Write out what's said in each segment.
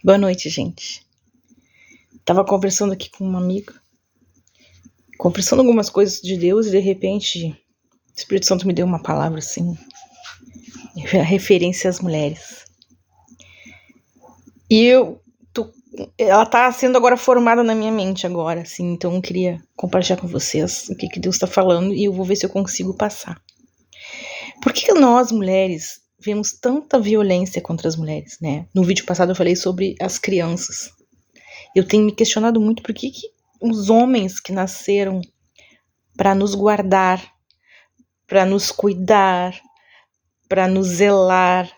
Boa noite, gente. Tava conversando aqui com uma amiga, conversando algumas coisas de Deus e de repente o Espírito Santo me deu uma palavra assim, referência às mulheres. E ela tá sendo agora formada na minha mente agora, assim, então eu queria compartilhar com vocês o que Deus tá falando e eu vou ver se eu consigo passar. Por que nós, mulheres, vemos tanta violência contra as mulheres, né? No vídeo passado eu falei sobre as crianças. Eu tenho me questionado muito por que os homens que nasceram para nos guardar, para nos cuidar, para nos zelar,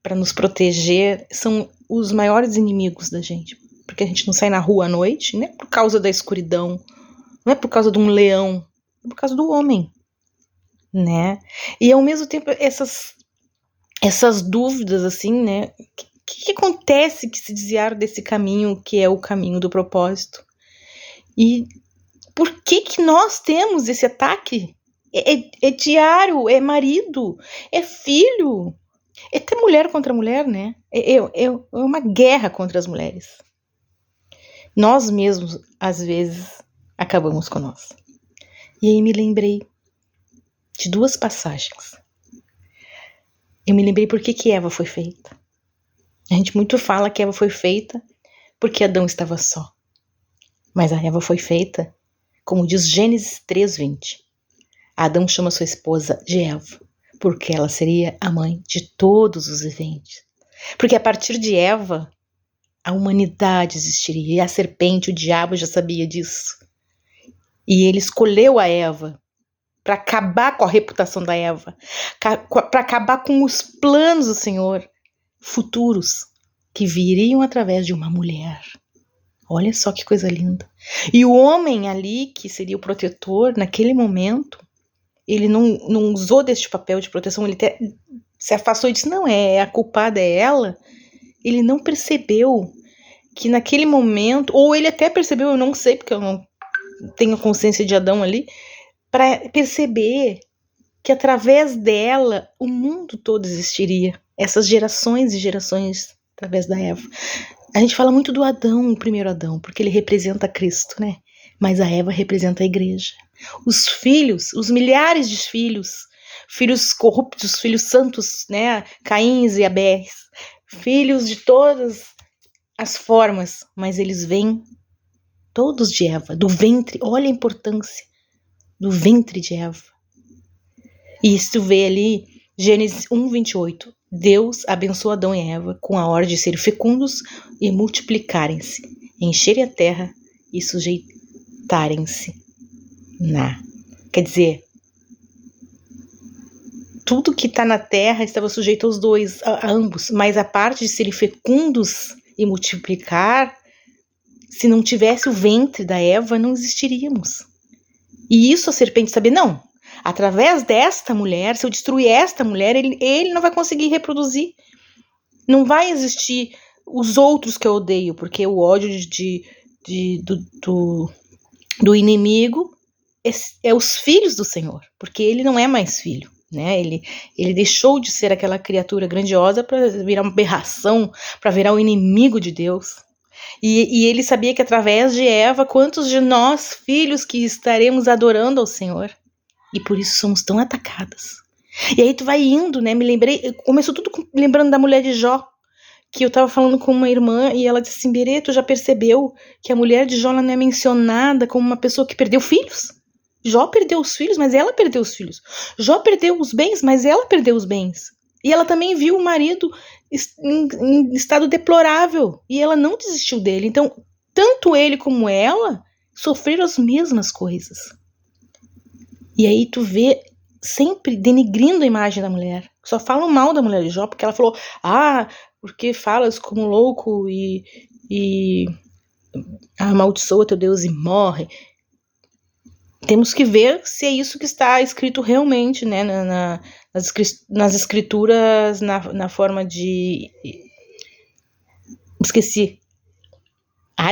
para nos proteger, são os maiores inimigos da gente. Porque a gente não sai na rua à noite, não é por causa da escuridão, não é por causa de um leão, é por causa do homem, né? E ao mesmo tempo essas dúvidas, assim, né? O que acontece que se desviaram desse caminho que é o caminho do propósito? E por que nós temos esse ataque? É diário, é marido, é filho, é até mulher contra mulher, né? É uma guerra contra as mulheres. Nós mesmos, às vezes, acabamos com nós. E aí me lembrei de duas passagens. Eu me lembrei por que Eva foi feita. A gente muito fala que Eva foi feita porque Adão estava só. Mas a Eva foi feita, como diz Gênesis 3:20. Adão chama sua esposa de Eva, porque ela seria a mãe de todos os viventes. Porque a partir de Eva, a humanidade existiria. E a serpente, o diabo, já sabia disso. E ele escolheu a Eva para acabar com a reputação da Eva, para acabar com os planos do Senhor futuros que viriam através de uma mulher. Olha só que coisa linda. E o homem ali, que seria o protetor, naquele momento, ele não usou deste papel de proteção, ele até se afastou e disse, não, a culpada é ela. Ele não percebeu que naquele momento, ou ele até percebeu, eu não sei, porque eu não tenho consciência de Adão ali, para perceber que através dela o mundo todo existiria. Essas gerações e gerações através da Eva. A gente fala muito do Adão, o primeiro Adão, porque ele representa Cristo, né? Mas a Eva representa a igreja. Os filhos, os milhares de filhos, filhos corruptos, filhos santos, né? Caíns e Abéis, filhos de todas as formas, mas eles vêm todos de Eva, do ventre. Olha a importância do ventre de Eva. E se tu vê ali, Gênesis 1:28, Deus abençoou Adão e Eva com a ordem de serem fecundos e multiplicarem-se, encherem a terra e sujeitarem-se. Quer dizer, tudo que está na terra estava sujeito aos dois, a ambos, mas a parte de serem fecundos e multiplicar, se não tivesse o ventre da Eva, não existiríamos. E isso a serpente sabia, não. Através desta mulher, se eu destruir esta mulher, ele não vai conseguir reproduzir. Não vai existir os outros que eu odeio, porque o ódio do inimigo é os filhos do Senhor, porque ele não é mais filho, né? Ele deixou de ser aquela criatura grandiosa para virar uma aberração, para virar o inimigo de Deus. E ele sabia que através de Eva, quantos de nós, filhos, que estaremos adorando ao Senhor? E por isso somos tão atacadas. E aí tu vai indo, né? Me lembrei, começou tudo lembrando da mulher de Jó, que eu tava falando com uma irmã e ela disse assim, Berê, tu já percebeu que a mulher de Jó não é mencionada como uma pessoa que perdeu filhos? Jó perdeu os filhos, mas ela perdeu os filhos. Jó perdeu os bens, mas ela perdeu os bens. E ela também viu o marido em estado deplorável e ela não desistiu dele. Então, tanto ele como ela sofreram as mesmas coisas. E aí tu vê sempre denigrindo a imagem da mulher. Só falam mal da mulher de Jó, porque ela falou, porque falas como louco e amaldiçoa teu Deus e morre. Temos que ver se é isso que está escrito realmente, né, nas escrituras, na forma de... Esqueci.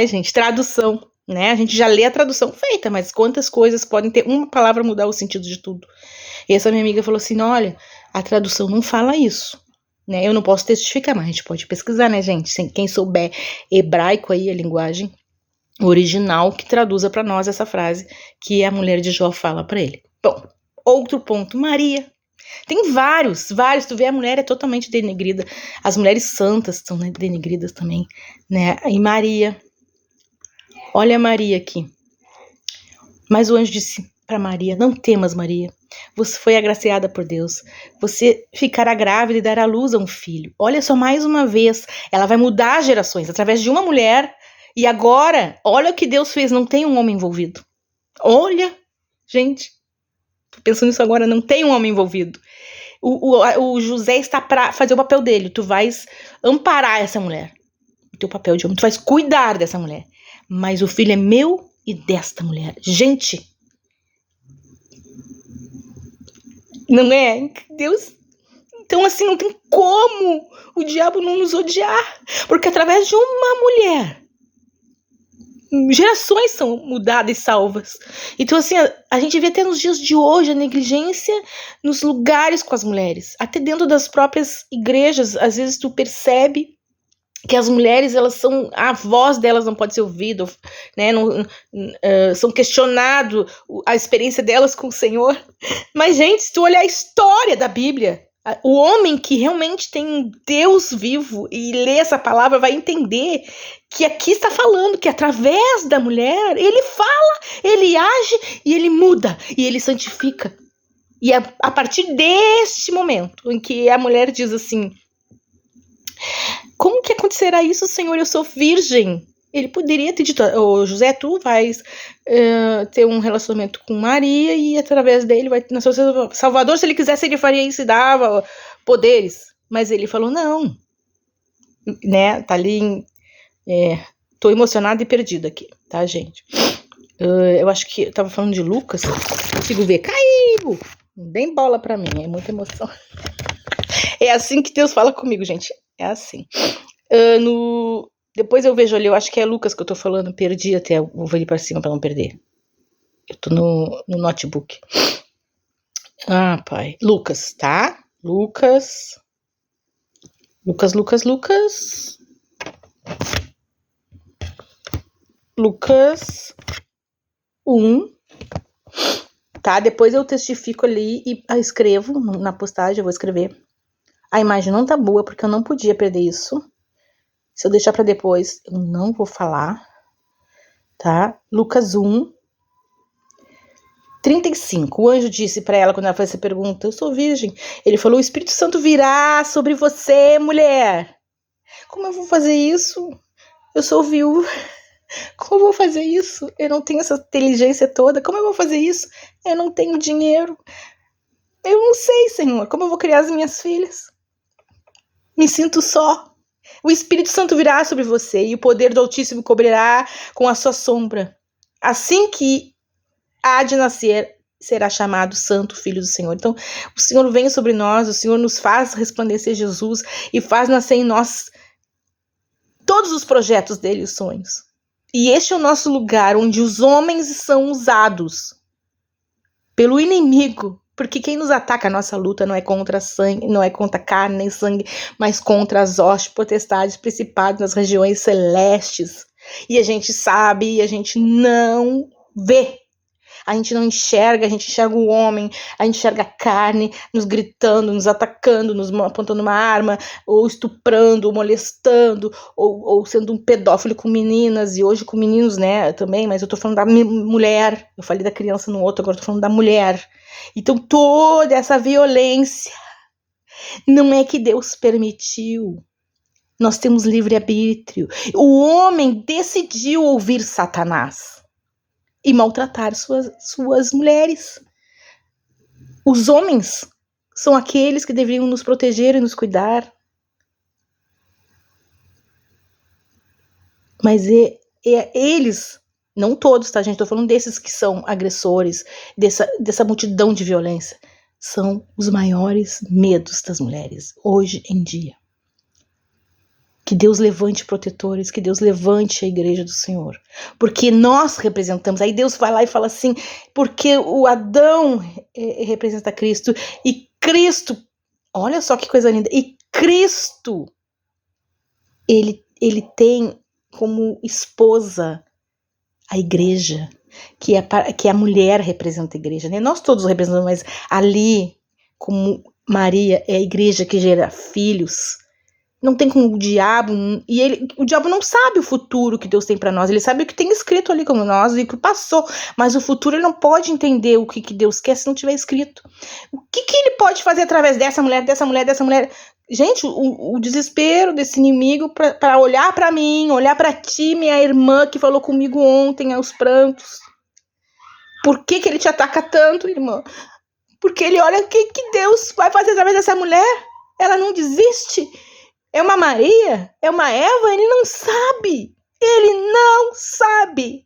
Gente, tradução. Né? A gente já lê a tradução feita, mas quantas coisas podem ter uma palavra mudar o sentido de tudo. E essa minha amiga falou assim, olha, a tradução não fala isso. né? Eu não posso testificar, mas a gente pode pesquisar, né, gente? Quem souber hebraico aí, a linguagem original, que traduza para nós essa frase que a mulher de Jó fala para ele. Bom, outro ponto, Maria. Tem vários. Tu vê, a mulher é totalmente denegrida. As mulheres santas são, né, denegridas também, né? E Maria. Olha a Maria aqui. Mas o anjo disse para Maria: não temas, Maria. Você foi agraciada por Deus. Você ficará grávida e dará luz a um filho. Olha só, mais uma vez, ela vai mudar as gerações através de uma mulher. E agora, olha o que Deus fez. Não tem um homem envolvido. Olha, gente, tô pensando nisso agora, não tem um homem envolvido. O José está para fazer o papel dele. Tu vais amparar essa mulher. O teu papel de homem. Tu vais cuidar dessa mulher. Mas o filho é meu e desta mulher. Gente, não é? Deus. Então, assim, não tem como o diabo não nos odiar. Porque através de uma mulher, gerações são mudadas e salvas. Então, assim, a gente vê até nos dias de hoje a negligência nos lugares com as mulheres. Até dentro das próprias igrejas, às vezes tu percebe que as mulheres, elas são, a voz delas não pode ser ouvida, né? São questionado a experiência delas com o Senhor. Mas, gente, se tu olhar a história da Bíblia, o homem que realmente tem um Deus vivo e lê essa palavra vai entender que aqui está falando que através da mulher, ele fala, ele age e ele muda e ele santifica. E a partir deste momento em que a mulher diz assim: como que acontecerá isso, Senhor? Eu sou virgem. Ele poderia ter dito: José, tu vais ter um relacionamento com Maria e através dele vai nascer o seu Salvador. Se ele quisesse, ele faria isso e dava poderes. Mas ele falou: não. Né? Tá ali. Tô emocionada e perdida aqui, tá, gente? Eu acho que eu tava falando de Lucas. Consigo ver. Caiu! Não dê bola pra mim, é muita emoção. É assim que Deus fala comigo, gente. É assim. Depois eu vejo ali, eu acho que é Lucas que eu tô falando, perdi até, vou ali pra cima pra não perder. Eu tô no notebook. Ah, pai. Lucas, tá? Lucas 1. Tá? Depois eu testifico ali e escrevo na postagem, eu vou escrever. A imagem não tá boa porque eu não podia perder isso. Se eu deixar pra depois, eu não vou falar, tá? Lucas 1:35. O anjo disse pra ela, quando ela fez essa pergunta: eu sou virgem. Ele falou: o Espírito Santo virá sobre você, mulher. Como eu vou fazer isso? Eu sou viúva. Como eu vou fazer isso? Eu não tenho essa inteligência toda. Como eu vou fazer isso? Eu não tenho dinheiro. Eu não sei, Senhor. Como eu vou criar as minhas filhas? Me sinto só. O Espírito Santo virá sobre você e o poder do Altíssimo cobrirá com a sua sombra. Assim que há de nascer, será chamado Santo Filho do Senhor. Então, o Senhor vem sobre nós, o Senhor nos faz resplandecer Jesus e faz nascer em nós todos os projetos dele e os sonhos. E este é o nosso lugar onde os homens são usados pelo inimigo. Porque quem nos ataca, a nossa luta não é contra sangue, não é contra carne nem sangue, mas contra as hostes, potestades, principados nas regiões celestes. E a gente sabe, e a gente não vê. A gente não enxerga, a gente enxerga o homem, a gente enxerga a carne, nos gritando, nos atacando, nos apontando uma arma, ou estuprando, ou molestando, ou sendo um pedófilo com meninas, e hoje com meninos, né, também, mas eu tô falando da mulher, eu falei da criança no outro, agora eu tô falando da mulher. Então toda essa violência não é que Deus permitiu. Nós temos livre-arbítrio. O homem decidiu ouvir Satanás e maltratar suas mulheres. Os homens são aqueles que deveriam nos proteger e nos cuidar. Mas eles, não todos, tá, gente? Tô falando desses que são agressores, dessa multidão de violência. São os maiores medos das mulheres, hoje em dia. Que Deus levante protetores, que Deus levante a igreja do Senhor. Porque nós representamos. Aí Deus vai lá e fala assim, porque o Adão representa Cristo e Cristo Olha só que coisa linda. E Cristo, ele tem como esposa a igreja, que a mulher representa a igreja, né? Nós todos representamos, mas ali, como Maria é a igreja que gera filhos, não tem como o diabo, o diabo não sabe o futuro que Deus tem para nós, ele sabe o que tem escrito ali como nós e o que passou, mas o futuro ele não pode entender o que Deus quer se não tiver escrito. O que ele pode fazer através dessa mulher? Gente, o desespero desse inimigo para olhar para mim, olhar para ti, minha irmã que falou comigo ontem aos prantos. Por que ele te ataca tanto, irmã? Porque ele olha o que Deus vai fazer através dessa mulher. Ela não desiste. É uma Maria? É uma Eva? Ele não sabe. Ele não sabe.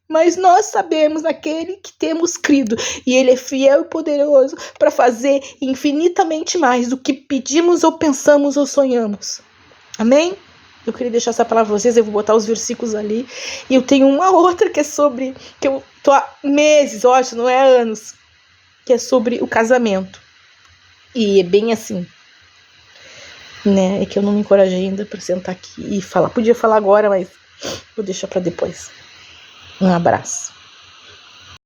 Mas nós sabemos naquele que temos crido. E ele é fiel e poderoso para fazer infinitamente mais do que pedimos ou pensamos ou sonhamos. Amém? Eu queria deixar essa palavra para vocês. Eu vou botar os versículos ali. E eu tenho uma outra que é sobre... que eu tô há meses, ótimo, não é anos. Que é sobre o casamento. E é bem assim... né? É que eu não me encorajei ainda para sentar aqui e falar. Podia falar agora, mas vou deixar para depois. Um abraço.